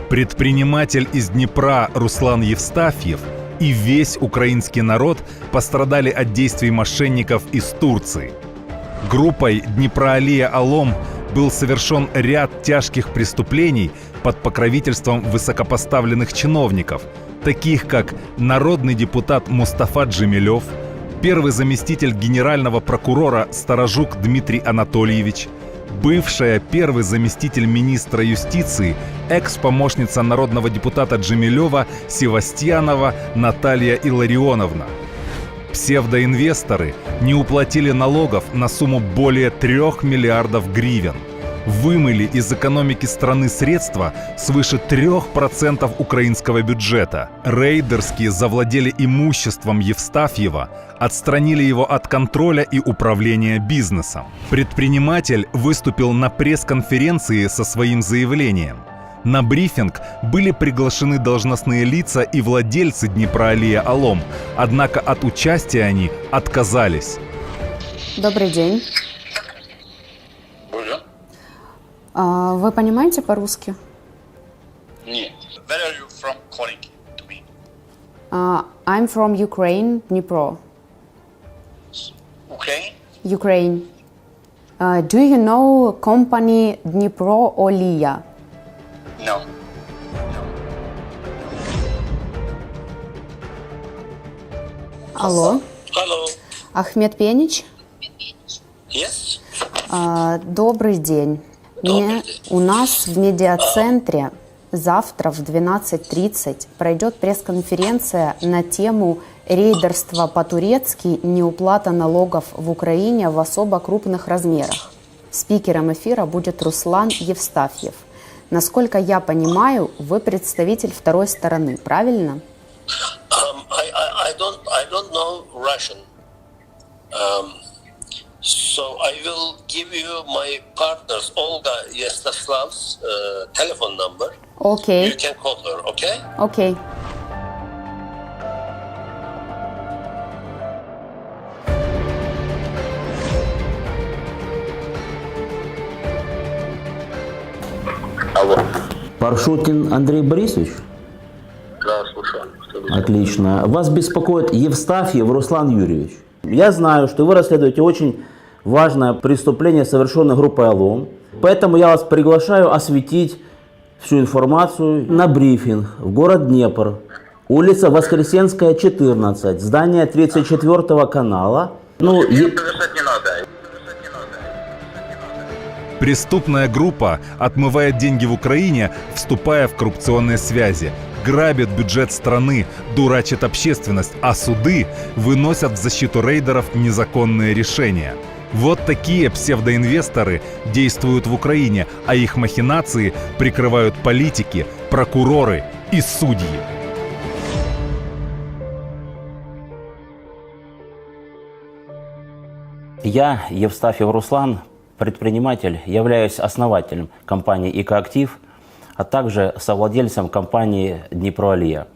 Предприниматель из Днепра Руслан Евстафьев и весь украинский народ пострадали от действий мошенников из Турции. Группой Днепроалия Алом был совершен ряд тяжких преступлений под покровительством высокопоставленных чиновников, таких как народный депутат Мустафа Джемилев, первый заместитель генерального прокурора Сторожук Дмитрий Анатольевич, бывшая первый заместитель министра юстиции, экс-помощница народного депутата Джемилева Севастьянова Наталья Илларионовна. Псевдоинвесторы не уплатили налогов на сумму более 3 миллиардов гривен. Вымыли из экономики страны средства свыше 3% украинского бюджета. Рейдерские завладели имуществом Евстафьева, отстранили его от контроля и управления бизнесом. Предприниматель выступил на пресс-конференции со своим заявлением. На брифинг были приглашены должностные лица и владельцы Днепроалия Алом, однако от участия они отказались. Добрый день. Вы понимаете по-русски? Нет. Where are you from calling to me? I'm from Ukraine, Dnipro. Ukraine? Ukraine. Do you know company Dnipro-Olia? No. Алло, Hello. Ахмед Пенич? Yes? Добрый день. Добрый день. У нас в медиацентре завтра в 12:30 пройдет пресс-конференция на тему рейдерства по-турецки, неуплата налогов в Украине в особо крупных размерах. Спикером эфира будет Руслан Евстафьев. Насколько я понимаю, вы представитель второй стороны, правильно? I don't know Russian. So I will give you my partner's Olga Yastoslav's telephone number. Окей. You can call her, okay? Окей. Алло. Паршутин Андрей Борисович? Да, слушаю. Отлично. Вас беспокоит Евстафьев Руслан Юрьевич. Я знаю, что вы расследуете очень важное преступление, совершенное группой Алом. Поэтому я вас приглашаю осветить всю информацию на брифинг в город Днепр. Улица Воскресенская, 14, здание 34 канала. Совершать не надо. Преступная группа отмывает деньги в Украине, вступая в коррупционные связи, грабит бюджет страны, дурачит общественность, а суды выносят в защиту рейдеров незаконные решения. Вот такие псевдоинвесторы действуют в Украине, а их махинации прикрывают политики, прокуроры и судьи. Я, Евстафьев Руслан, предприниматель, являюсь основателем компании «Икоактив», а также совладельцем компании «Днепроалия».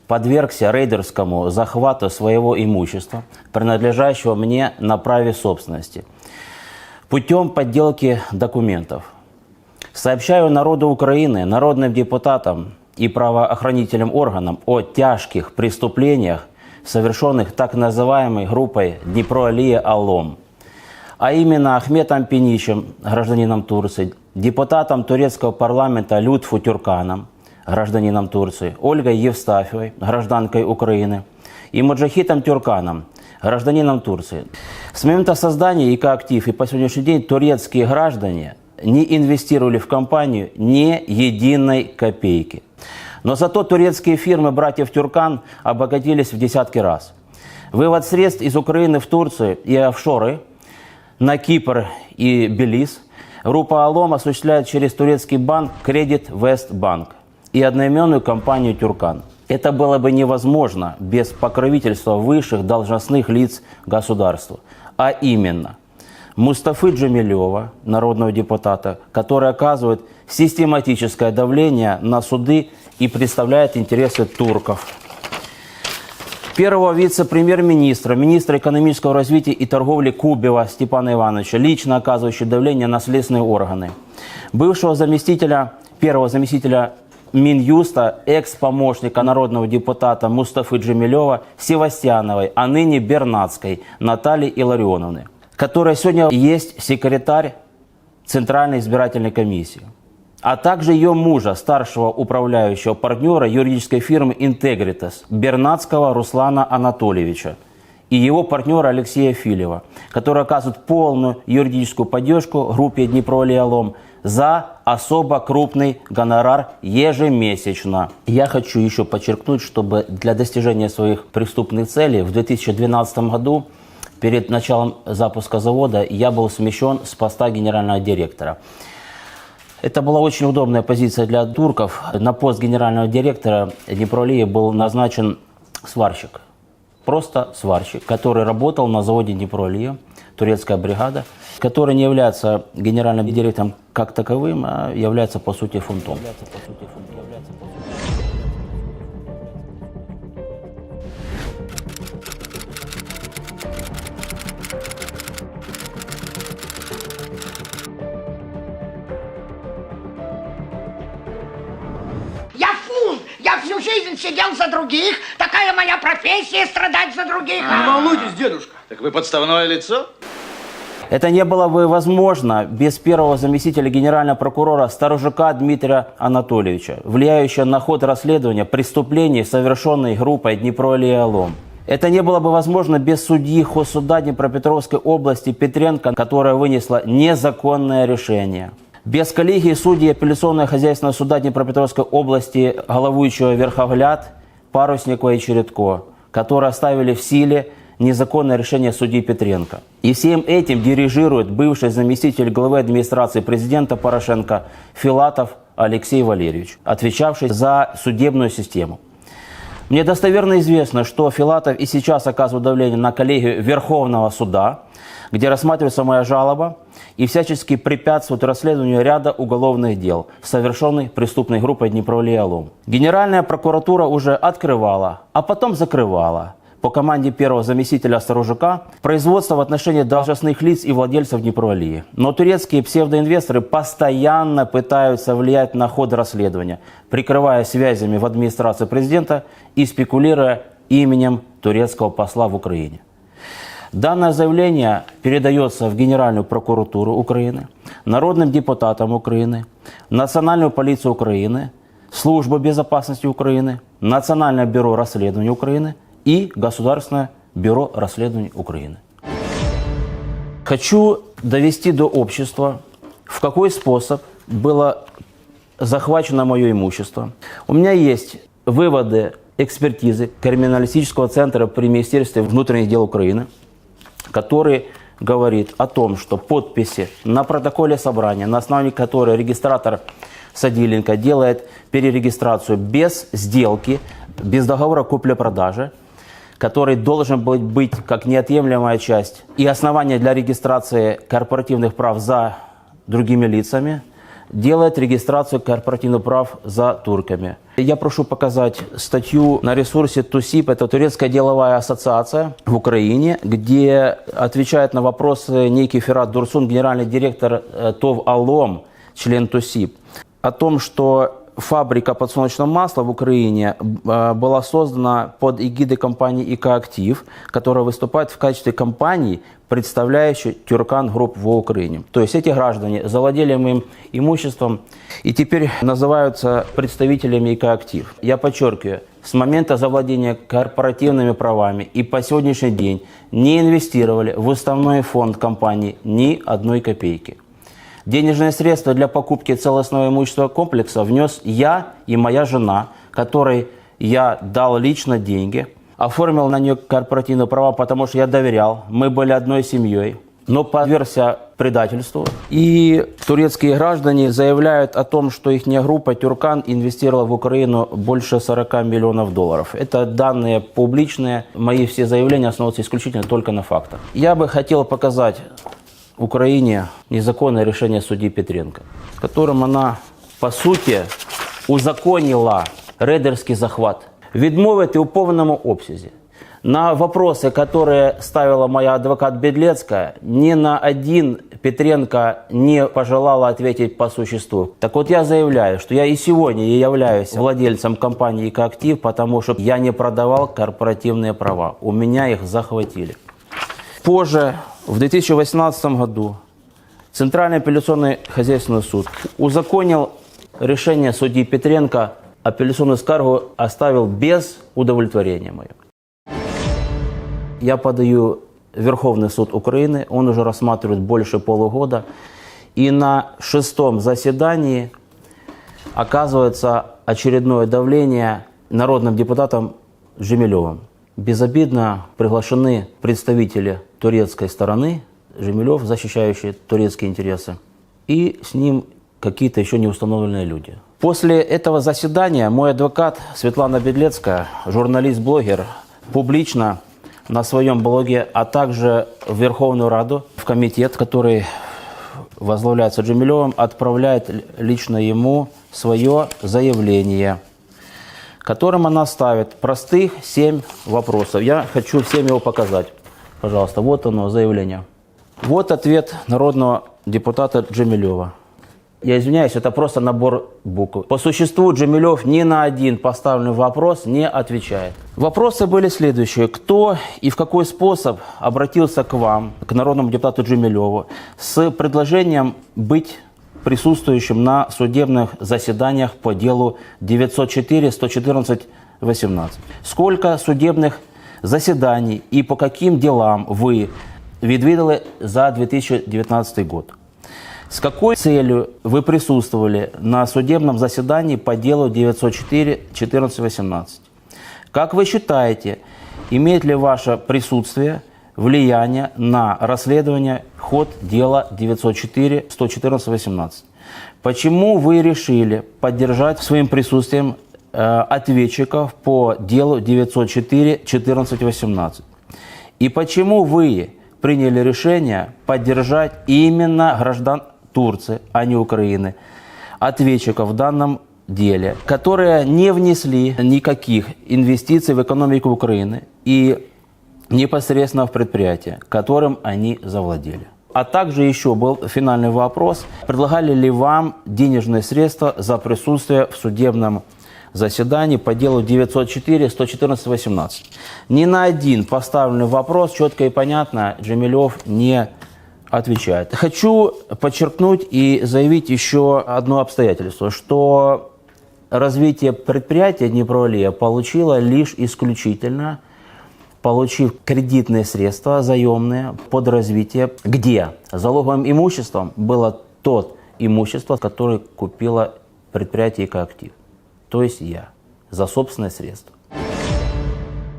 Подвергся рейдерскому захвату своего имущества, принадлежащего мне на праве собственности, путем подделки документов. Сообщаю народу Украины, народным депутатам и правоохранительным органам о тяжких преступлениях, совершенных так называемой группой Днепроалия Алом, а именно Ахметом Пеничем, гражданином Турции, депутатом турецкого парламента Лютфу Тюрканом, гражданином Турции, Ольгой Евстафьевой, гражданкой Украины, и Моджахитом Тюрканом, гражданином Турции. С момента создания ИК-Актив и по сегодняшний день турецкие граждане не инвестировали в компанию ни единой копейки. Но зато турецкие фирмы братьев Тюркан обогатились в десятки раз. Вывод средств из Украины в Турцию и офшоры на Кипр и Белиз группа Алом осуществляет через турецкий банк Credit West Bank и одноименную компанию Тюркан. Это было бы невозможно без покровительства высших должностных лиц государства, а именно Мустафы Джемилева, народного депутата, который оказывает систематическое давление на суды и представляет интересы турков. Первого вице-премьер-министра, министра экономического развития и торговли Кубева Степана Ивановича, лично оказывающего давление на следственные органы. Бывшего заместителя, первого заместителя Минюста, экс-помощника народного депутата Мустафы Джемилева Севастьяновой, а ныне Бернацкой Натальи Илларионовны, которая сегодня есть секретарь Центральной избирательной комиссии, а также ее мужа, старшего управляющего партнера юридической фирмы «Интегритас» Бернацкого Руслана Анатольевича и его партнера Алексея Филева, который оказывает полную юридическую поддержку группе Днепроалия-Алом за особо крупный гонорар ежемесячно. Я хочу еще подчеркнуть, чтобы для достижения своих преступных целей в 2012 году, перед началом запуска завода, я был смещен с поста генерального директора. Это была очень удобная позиция для турков. На пост генерального директора Днепроалии был назначен сварщик. Просто сварщик, который работал на заводе Днепроалия, турецкая бригада, который не является генеральным директором как таковым, а является по сути фунтом. Я фунт! Я всю жизнь сидел за других. Такая моя профессия — страдать за других. Не волнуйтесь, дедушка. Так вы подставное лицо? Это не было бы возможно без первого заместителя генерального прокурора Сторожука Дмитрия Анатольевича, влияющего на ход расследования преступлений, совершенных группой Днепроалия-Алом. Это не было бы возможно без судьи Хозсуда Днепропетровской области Петренко, которая вынесла незаконное решение. Без коллегии судей апелляционного хозяйственного суда Днепропетровской области головующего Верхогляд, Парусникова и Чередко, которые оставили в силе незаконное решение судьи Петренко. И всем этим дирижирует бывший заместитель главы администрации президента Порошенко Филатов Алексей Валерьевич, отвечавший за судебную систему. Мне достоверно известно, что Филатов и сейчас оказывает давление на коллегию Верховного суда, где рассматривается моя жалоба, и всячески препятствует расследованию ряда уголовных дел, совершенных преступной группой Днепроалия-Алом. Генеральная прокуратура уже открывала, а потом закрывала по команде первого заместителя Сторожука производство в отношении должностных лиц и владельцев Днепроалии. Но турецкие псевдоинвесторы постоянно пытаются влиять на ход расследования, прикрывая связями в администрации президента и спекулируя именем турецкого посла в Украине. Данное заявление передается в Генеральную прокуратуру Украины, народным депутатам Украины, Национальную полицию Украины, Службу безопасности Украины, Национальное бюро расследований Украины и Государственное бюро расследований Украины. Хочу довести до общества, в какой способ было захвачено мое имущество. У меня есть выводы экспертизы Криминалистического центра при Министерстве внутренних дел Украины, который говорит о том, что подписи на протоколе собрания, на основании которой регистратор Садиленко делает перерегистрацию без сделки, без договора купли-продажи, который должен быть как неотъемлемая часть и основание для регистрации корпоративных прав за другими лицами, делает регистрацию корпоративных прав за турками. Я прошу показать статью на ресурсе ТУСИП, это Турецкая деловая ассоциация в Украине, где отвечает на вопросы некий Ферат Дурсун, генеральный директор ТОВ «Алом», член ТУСИП, о том, что фабрика подсолнечного масла в Украине была создана под эгидой компании ИК «Актив», которая выступает в качестве компании, представляющей Тюркан Групп в Украине. То есть эти граждане завладели моим имуществом и теперь называются представителями ИК «Актив». Я подчеркиваю, с момента завладения корпоративными правами и по сегодняшний день не инвестировали в уставной фонд компании ни одной копейки. Денежные средства для покупки целостного имущества комплекса внес я и моя жена, которой я дал лично деньги, оформил на нее корпоративные права, потому что я доверял, мы были одной семьей. Но подвергся предательству. И турецкие граждане заявляют о том, что их группа «Тюркан» инвестировала в Украину больше 40 миллионов долларов. Это данные публичные. Мои все заявления основываются исключительно только на фактах. Я бы хотел показать Украине незаконное решение судьи Петренко, с которым она, по суті, узаконила рейдерський захват. Відмовити у повному обсязі На вопросы, которые ставила моя адвокат Бедлецкая, ни на один Петренко не пожелала ответить по существу. Так вот, я заявляю, что я и сегодня являюсь владельцем компании «Экоактив», потому что я не продавал корпоративные права. У меня их захватили. Позже, в 2018 году, Центральный апелляционный хозяйственный суд узаконил решение судьи Петренко, апелляционную скаргу оставил без удовлетворения мое. Я подаю в Верховный суд Украины, он уже рассматривает больше полугода. И на 6-м заседании оказывается очередное давление народным депутатом Жемелевым. Безобидно приглашены представители турецкой стороны, Жемелев, защищающий турецкие интересы, и с ним какие-то еще не установленные люди. После этого заседания мой адвокат Светлана Бедлецкая, журналист-блогер, публично на своем блоге, а также в Верховную Раду, в комитет, который возглавляется Джемилевым, отправляет лично ему свое заявление, которым она ставит простых 7 вопросов. Я хочу всем его показать. Пожалуйста, вот оно, заявление. Вот ответ народного депутата Джемилева. Я извиняюсь, это просто набор букв. По существу Джемилев ни на один поставленный вопрос не отвечает. Вопросы были следующие. Кто и в какой способ обратился к вам, к народному депутату Джемилеву, с предложением быть присутствующим на судебных заседаниях по делу 904-114-18? Сколько судебных заседаний и по каким делам вы відвідали за 2019 год? С какой целью вы присутствовали на судебном заседании по делу 904-14-18? Как вы считаете, имеет ли ваше присутствие влияние на расследование ход дела 904-114-18? Почему вы решили поддержать своим присутствием ответчиков по делу 904-14-18? И почему вы приняли решение поддержать именно граждан Турции, а не Украины, ответчиков в данном деле, которые не внесли никаких инвестиций в экономику Украины и непосредственно в предприятие, которым они завладели? А также еще был финальный вопрос. Предлагали ли вам денежные средства за присутствие в судебном заседании по делу 904-114-18? Ни на один поставленный вопрос четко и понятно Джемилев не отвечает. Хочу подчеркнуть и заявить еще одно обстоятельство, что развитие предприятия Днепроалия получило лишь исключительно, получив кредитные средства заемные под развитие, где залоговым имуществом было тот имущество, которое купило предприятие «Экоактив», то есть я, за собственные средства.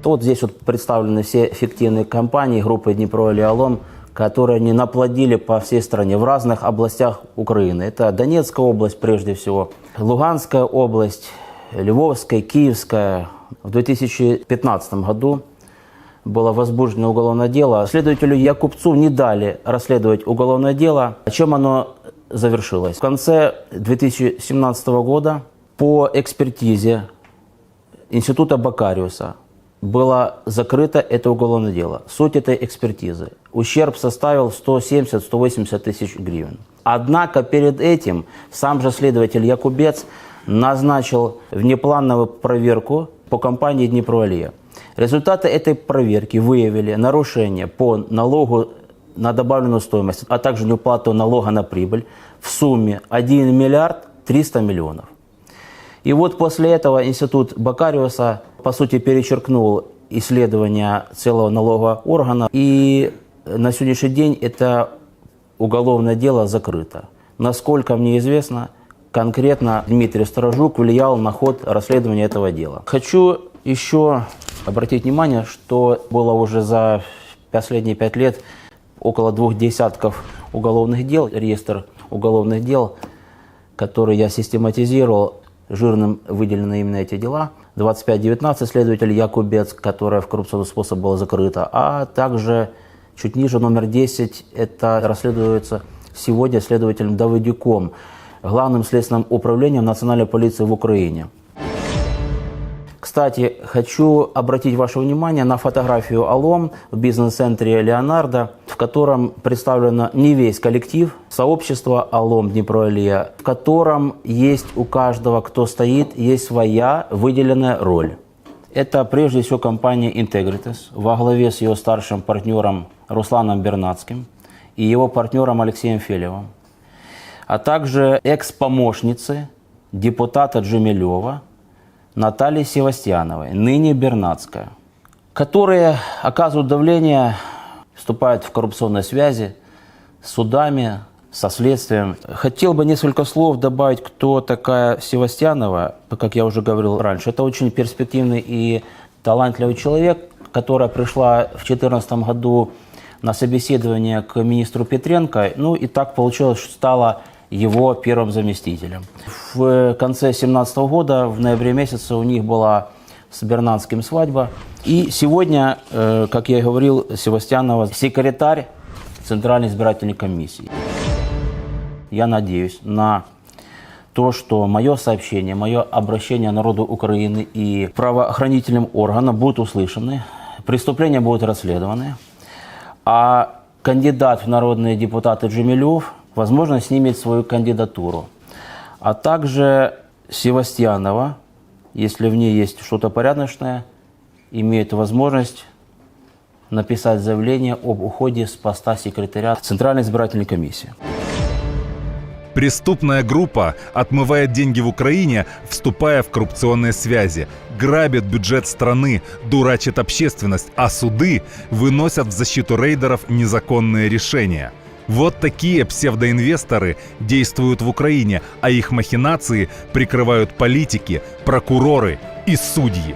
Вот здесь вот представлены все фиктивные компании группы Днепроалия Алом, которые они наплодили по всей стране в разных областях Украины. Это Донецкая область прежде всего, Луганская область, Львовская, Киевская. В 2015 году было возбуждено уголовное дело. Следователю Якубцу не дали расследовать уголовное дело. Чем оно завершилось? В конце 2017 года по экспертизе Института Бакариуса было закрыто это уголовное дело. Суть этой экспертизы. Ущерб составил 170-180 тысяч гривен. Однако перед этим сам же следователь Якубец назначил внеплановую проверку по компании Днепроалия. Результаты этой проверки выявили нарушение по налогу на добавленную стоимость, а также неуплату налога на прибыль в сумме 1 миллиард 300 миллионов. И вот после этого Институт Бакариуса, по сути, перечеркнул исследование целого налогового органа. И на сегодняшний день это уголовное дело закрыто. Насколько мне известно, конкретно Дмитрий Сторожук влиял на ход расследования этого дела. Хочу еще обратить внимание, что было уже за последние 5 лет около 2 десятков уголовных дел, реестр уголовных дел, который я систематизировал. Жирным выделены именно эти дела. 25-19 следователь Якубец, которая в коррупционный способ была закрыта, а также чуть ниже номер 10, это расследуется сегодня следователем Давыдюком, Главным следственным управлением Национальной полиции в Украине. Кстати, хочу обратить ваше внимание на фотографию «Алом» в бизнес-центре «Леонардо», в котором представлено не весь коллектив сообщества «Алом Днепроалия», в котором есть у каждого, кто стоит, есть своя выделенная роль. Это прежде всего компания «Интегритес» во главе с ее старшим партнером Русланом Бернацким и его партнером Алексеем Фелевым, а также экс-помощницы депутата Джемилева Натальи Севастьяновой, ныне Бернацкая, которые оказывают давление, вступают в коррупционные связи с судами, со следствием. Хотел бы несколько слов добавить, кто такая Севастьянова. Как я уже говорил раньше, это очень перспективный и талантливый человек, которая пришла в 2014 году на собеседование к министру Петренко. Ну и так получилось, что стала его первым заместителем. В конце 2017 года, в ноябре месяце, у них была с Бернацким свадьба. И сегодня, как я и говорил, Севастьянова секретарь Центральной избирательной комиссии. Я надеюсь на то, что мое сообщение, мое обращение народу Украины и правоохранительным органам будут услышаны, преступления будут расследованы, а кандидат в народные депутаты Джемилев, возможно, снимет свою кандидатуру. А также Севастьянова, если в ней есть что-то порядочное, имеет возможность написать заявление об уходе с поста секретаря Центральной избирательной комиссии. Преступная группа отмывает деньги в Украине, вступая в коррупционные связи, грабит бюджет страны, дурачит общественность, а суды выносят в защиту рейдеров незаконные решения. Вот такие псевдоинвесторы действуют в Украине, а их махинации прикрывают политики, прокуроры и судьи.